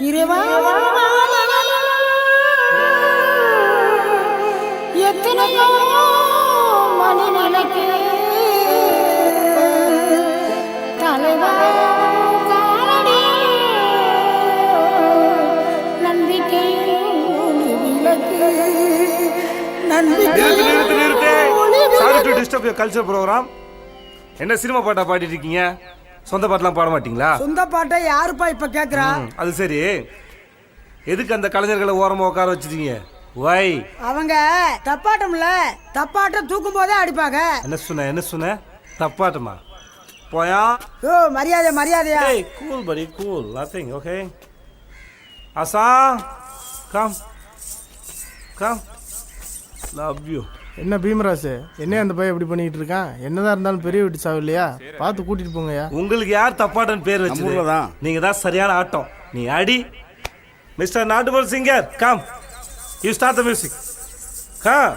இறைவா எத்தனையோ மனநிலைக்கு தலைவா காலடி நம்பிக்கை விளக்கு நம்பிக்கை. கல்ச்சர் ப்ரோக்ராம் என்ன சினிமா பாட்டா பாடிட்டு இருக்கீங்க? சொந்த பாட்டெல்லாம் பாட மாட்டீங்களா? சொந்த பாட்டை யாருப்பா இப்ப கேக்குறா? அது சரி, எதுக்கு அந்த கலைஞர்களை ஓரமா உட்கார வச்சிருக்கீங்க? வை அவங்க தப்பாட்டம்ல, தப்பாட்டம் தூக்கும் போதே அடிப்பாங்க. என்ன சொன்ன தப்பாட்டமா? போயா ஓ மரியாதையா. Hey, cool buddy, cool. Nothing, okay? Asa, come. Love you. என்ன பீமராசு, என்ன அந்த பையன் எப்படி பண்ணிட்டு இருக்கான்? என்னதான் இருந்தாலும் பெரிய வீட்டு சாவு இல்லையா? பார்த்து கூட்டிட்டு போங்கயா. உங்களுக்கு யார் தப்பாட்டன் பேர் வச்சது? நீங்க தான் சரியான ஆட்டம். நீ அடி. மிஸ்டர் நாட்டுபல் singer, come. You start the music. Come.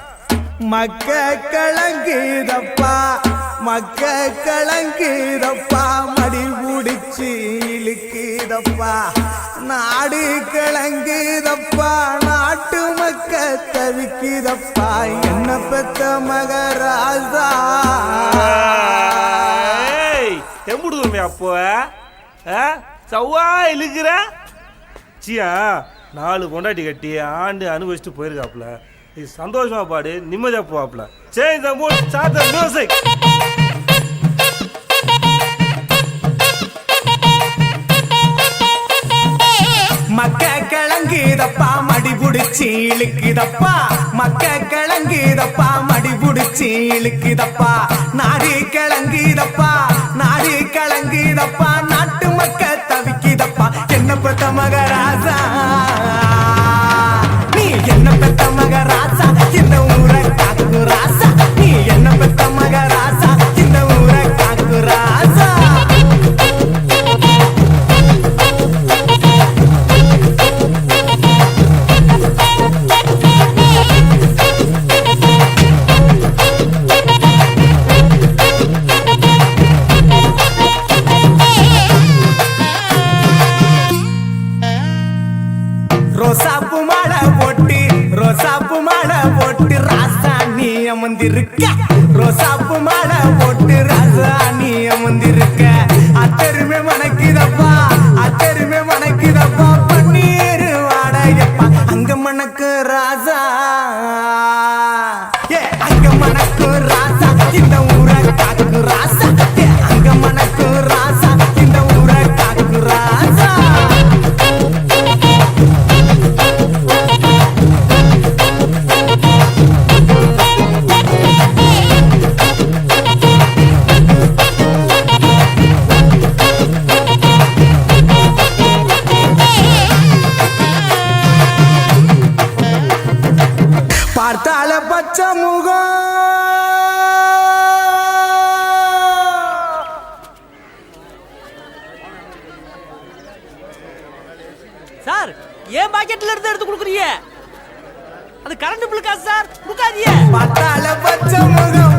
மக்க கலங்குதப்பா மடி முடிச்சு இழுக்குதப்பா நாடு கலங்குதப்பா நாட்டு மக்க தவிக்குதப்பா என்ன பெத்த மகராஜா எம்புடுமே அப்போ சவ்வா இழுக்கிற சியா 4 பொண்டாட்டி கட்டி ஆண்டு அனுபவிச்சுட்டு போயிருக்காப்புல. நீ சந்தோஷமா பாடு, நிம்மதியா போவாப்ல. Change the mood, start the music. மக்க கலங்குதப்பா மடி புடிச்சு இழுக்குதப்பா மக்க கலங்குதப்பா மடி புடிச்சு இழுக்குதப்பா நாடு கலங்குதப்பா நாட்டு மக்க தவிக்குதப்பா என்ன பெத்த மகராசா நீ என்ன பெத்த மகராசா இந்த ஊரை காக்கு ராசா நீ என்ன பெத்த மகராசா இந்த ஊரை காக்கு ராசா ரோசாப்பு மாலை போட்டு ராசாணி அமர்ந்திருக்க ரோசாப்பு மாலை போட்டு ராசாணி அமர்ந்திருக்க அத்தருமே மணக்குதப்பா பன்னீர் வாடகைப்பா அங்க மணக்கு ராசா அங்க மணக்கு ராசா இந்த ஊரை காக்கு ராசா அங்க மணக்கு ராசா இந்த ஊரை காக்கு ராசா பார்த்தால பச்சை முகம் சார் ஏன் பாக்கெட்ல இருந்து எடுத்து கொடுக்குறீங்க? அது கரண்ட் பில் காசு சார், கொடுக்காதீங்க. பார்த்தால பச்சை முகம்